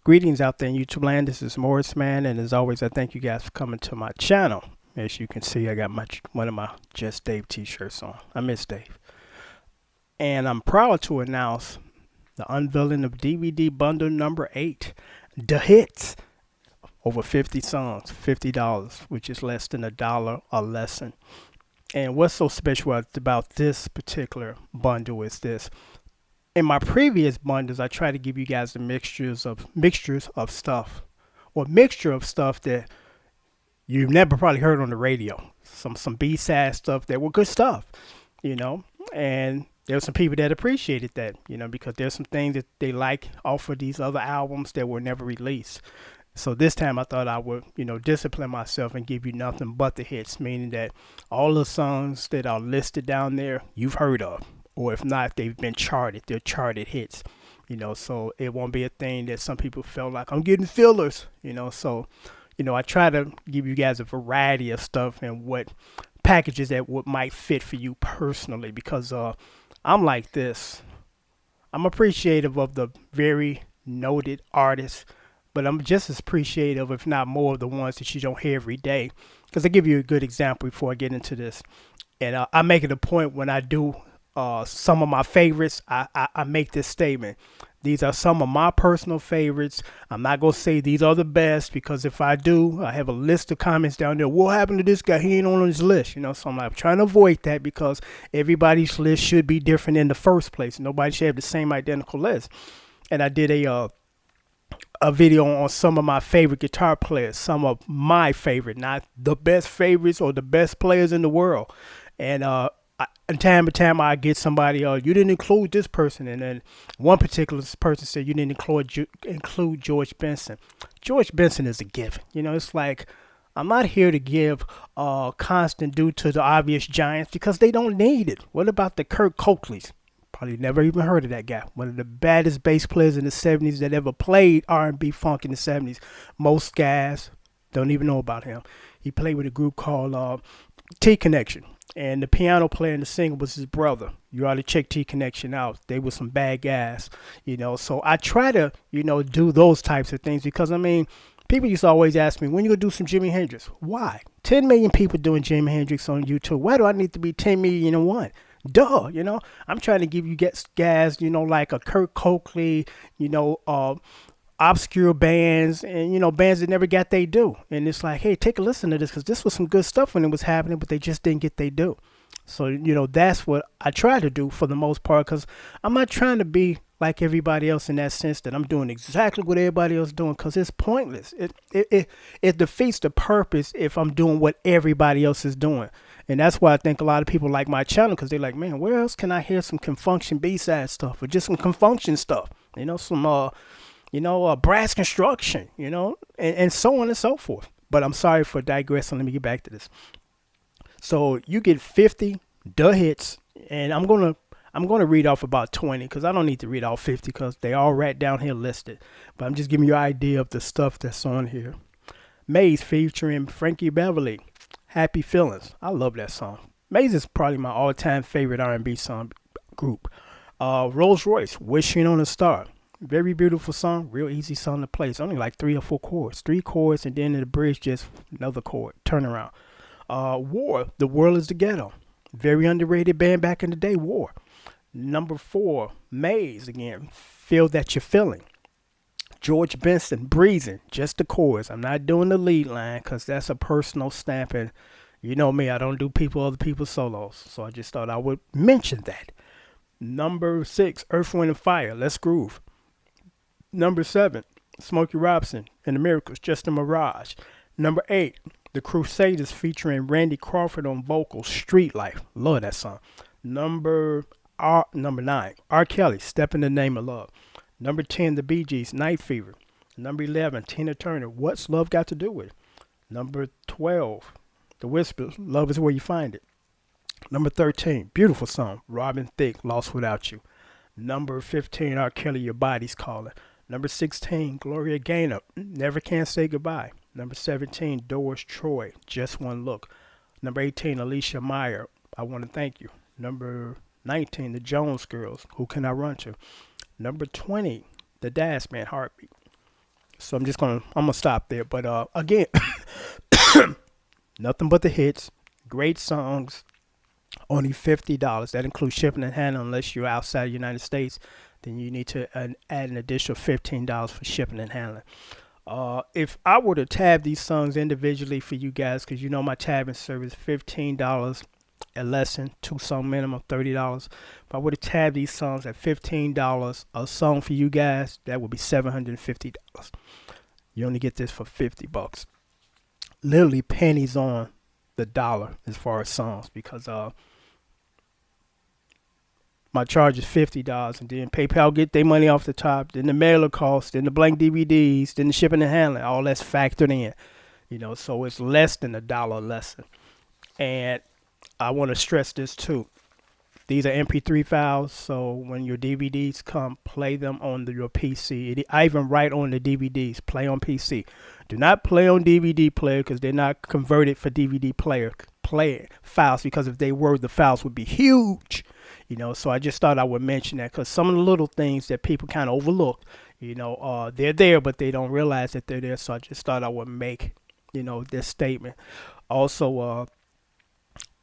Greetings out there in YouTube land. This is Morris Man, and as always, I thank you guys for coming to my channel. As you can see, I got one of my Just Dave t-shirts on. I miss Dave. And I'm proud to announce the unveiling of DVD bundle number 8, The Hits. Over 50 songs, $50, which is less than $1 a lesson. And what's so special about this particular bundle is this. In my previous bundles, I try to give you guys the mixtures of stuff, or mixture of stuff that you've never probably heard on the radio. Some B-side stuff that were good stuff, and there were some people that appreciated that, because there's some things that they like off of these other albums that were never released. So this time I thought I would, discipline myself and give you nothing but the hits, meaning that all the songs that are listed down there you've heard of. Or if not, they've been charted. They're charted hits, so it won't be a thing that some people feel like I'm getting fillers, So, I try to give you guys a variety of stuff and what packages that might fit for you personally, because I'm like this. I'm appreciative of the very noted artists, but I'm just as appreciative, if not more, of the ones that you don't hear every day. Because I'll give you a good example before I get into this. And I make it a point when I do some of my favorites, I make this statement. These are some of my personal favorites. I'm not going to say these are the best, because if I do, I have a list of comments down there. What happened to this guy? He ain't on his list, So I'm like, trying to avoid that, because everybody's list should be different in the first place. Nobody should have the same identical list. And I did a video on some of my favorite guitar players, some of my favorite, not the best favorites or the best players in the world. And time to time I get somebody, you didn't include this person, and then one particular person said you didn't include George Benson. George Benson is a given. It's like, I'm not here to give constant due to the obvious giants, because they don't need it. What about the Kurt Coakley's? Probably never even heard of that guy. One of the baddest bass players in the 70s that ever played R&B funk in the 70s. Most guys don't even know about him. He played with a group called T Connection. And the piano player and the singer was his brother. You ought to check T Connection out. They were some bad guys, So I try to, do those types of things, because, people used to always ask me, when you going to do some Jimi Hendrix? Why? 10 million people doing Jimi Hendrix on YouTube. Why do I need to be 10 million and one? Duh, I'm trying to give you guys, like a Kurt Coakley, obscure bands, and bands that never got they due. And it's like, hey, take a listen to this, because this was some good stuff when it was happening, but they just didn't get they due. So that's what I try to do for the most part, because I'm not trying to be like everybody else in that sense that I'm doing exactly what everybody else is doing, because it's pointless. It defeats the purpose if I'm doing what everybody else is doing. And that's why I think a lot of people like my channel, because they're like, man, where else can I hear some Confunction B-side stuff, or just some Confunction stuff, some brass construction, and so on and so forth. But I'm sorry for digressing. Let me get back to this. So you get 50 hits, and I'm gonna read off about 20, because I don't need to read all 50, because they all right down here listed. But I'm just giving you an idea of the stuff that's on here. Maze featuring Frankie Beverly, Happy Feelings. I love that song. Maze is probably my all-time favorite R&B song group. Rose Royce, Wishing on a Star. Very beautiful song, real easy song to play. It's only like 3 or 4 chords. 3 chords, and then in the bridge, just another chord. Turn around. War, The World is the Ghetto. Very underrated band back in the day, War. Number 4, Maze again, Feel That You're Feeling. George Benson, Breezin, just the chorus. I'm not doing the lead line, because that's a personal stamp, and you know me, I don't do other people's solos. So I just thought I would mention that. Number 6, Earth, Wind and Fire, Let's Groove. Number 7, Smokey Robinson and the Miracles, Just a Mirage. Number 8, The Crusaders featuring Randy Crawford on vocals, Street Life. Love that song. Number 9, R. Kelly, Step in the Name of Love. Number 10, The Bee Gees, Night Fever. Number 11, Tina Turner, What's Love Got to Do With It? Number 12, The Whispers, Love is Where You Find It. Number 13, beautiful song, Robin Thicke, Lost Without You. Number 15, R. Kelly, Your Body's Calling. Number 16, Gloria Gaynor, Never Can Say Goodbye. Number 17, Doris Troy, Just One Look. Number 18, Alicia Meyer, I Want to Thank You. Number 19, The Jones Girls, Who Can I Run To? Number 20, The Dazz Band, Heartbeat. So I'm gonna stop there. But again, nothing but the hits, great songs, only $50. That includes shipping and handling. Unless you're outside the United States, then you need to add an additional $15 for shipping and handling. If I were to tab these songs individually for you guys, because you know my tabbing service, $15 a lesson, 2 song minimum, $30. If I were to tab these songs at $15 a song for you guys, that would be $750. You only get this for $50. Literally pennies on the dollar as far as songs, because my charge is $50, and then PayPal get their money off the top, then the mailer cost, then the blank DVDs, then the shipping and handling, all that's factored in. So it's less than $1 lesson. And I want to stress this too. These are MP3 files, so when your DVDs come, play them on your PC. I even write on the DVDs, play on PC. Do not play on DVD player, because they're not converted for DVD player files, because if they were, the files would be huge. So I just thought I would mention that, because some of the little things that people kind of overlook, they're there, but they don't realize that they're there. So I just thought I would make, this statement. Also,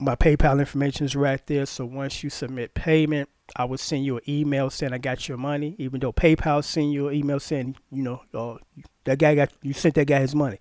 my PayPal information is right there. So once you submit payment, I will send you an email saying I got your money, even though PayPal send you an email saying, you sent that guy his money.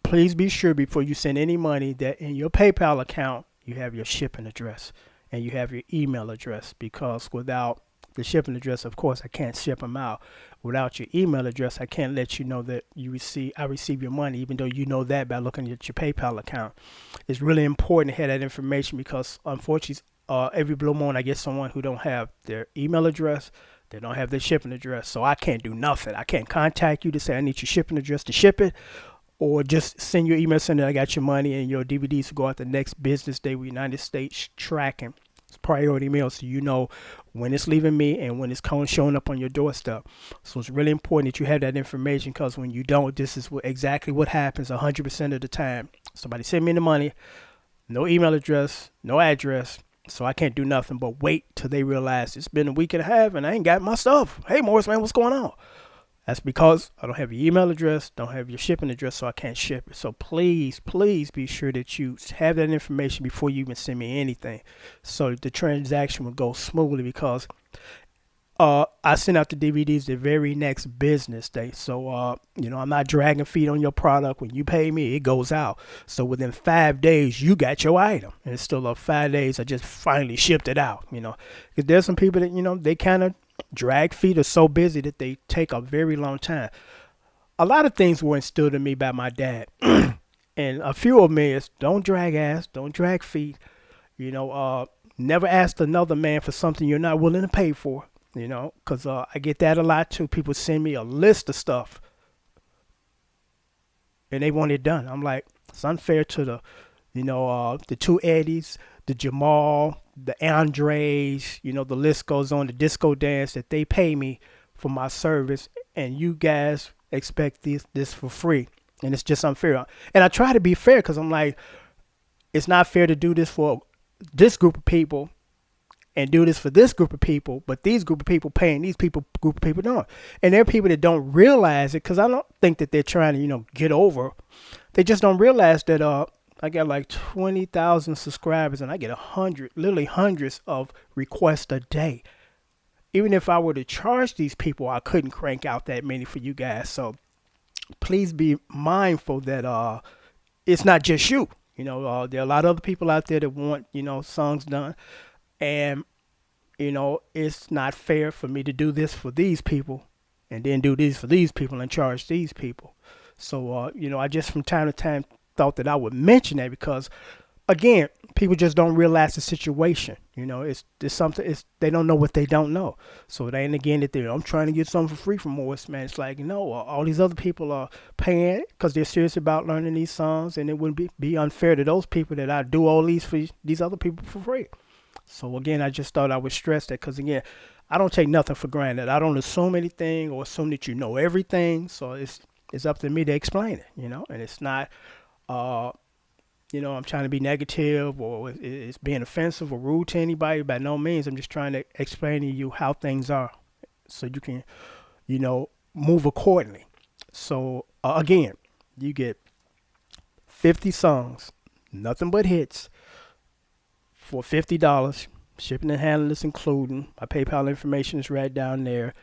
Please be sure before you send any money that in your PayPal account, you have your shipping address and you have your email address, because without the shipping address, of course, I can't ship them out. Without your email address, I can't let you know that I receive your money, even though you know that by looking at your PayPal account. It's really important to have that information, because unfortunately, every blue moon I get someone who don't have their email address, they don't have their shipping address, so I can't do nothing. I can't contact you to say I need your shipping address to ship it, or just send your email saying that I got your money, and your DVDs will go out the next business day with United States tracking. It's priority mail, so you know when it's leaving me and when it's showing up on your doorstep. So it's really important that you have that information, because when you don't, this is exactly what happens 100% of the time. Somebody send me the money, no email address, no address, so I can't do nothing but wait till they realize it's been a week and a half and I ain't got my stuff. Hey, Morris, man, what's going on? That's because I don't have your email address, don't have your shipping address, so I can't ship it. So please, please be sure that you have that information before you even send me anything, so the transaction will go smoothly, because I send out the DVDs the very next business day. So, I'm not dragging feet on your product. When you pay me, it goes out. So within 5 days, you got your item. And it's still 5 days, I just finally shipped it out, because there's some people that, they kind of drag feet, are so busy that they take a very long time. A lot of things were instilled in me by my dad. And a few of them is, don't drag ass, don't drag feet, never ask another man for something you're not willing to pay for. Because I get that a lot too. People send me a list of stuff and they want it done. I'm like, it's unfair to the two Eddies, the Jamal, the Andres, the list goes on, the disco dance, that they pay me for my service, and you guys expect this for free. And it's just unfair. And I try to be fair, because I'm like, it's not fair to do this for this group of people and do this for this group of people, but these group of people paying these group of people don't. And there are people that don't realize it, because I don't think that they're trying to, get over. They just don't realize that I got like 20,000 subscribers, and I get literally hundreds of requests a day. Even if I were to charge these people, I couldn't crank out that many for you guys. So please be mindful that it's not just you. There are a lot of other people out there that want, songs done. And, it's not fair for me to do this for these people and then do this for these people and charge these people. So, I just from time to time thought that I would mention that, because, again, people just don't realize the situation. It's something, they don't know what they don't know. So it ain't, again, that I'm trying to get something for free from Morris, man. It's like, all these other people are paying because they're serious about learning these songs, and it wouldn't be unfair to those people that I do all these for these other people for free. So, again, I just thought I would stress that, because, again, I don't take nothing for granted. I don't assume anything or assume that you know everything. So it's up to me to explain it, and it's not, I'm trying to be negative or it's being offensive or rude to anybody. By no means. I'm just trying to explain to you how things are, so you can, move accordingly. So again, you get 50 songs, nothing but hits, for $50. Shipping and handling is including. My PayPal information is right down there.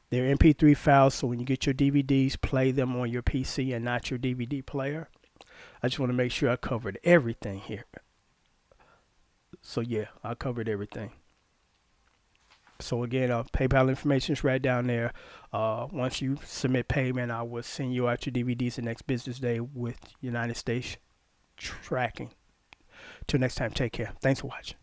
They're MP3 files, so when you get your DVDs, play them on your PC and not your DVD player. I just want to make sure I covered everything here. So yeah, I covered everything. So again, PayPal information is right down there. Once you submit payment, I will send you out your DVDs the next business day with United States tracking. Till next time, take care. Thanks for watching.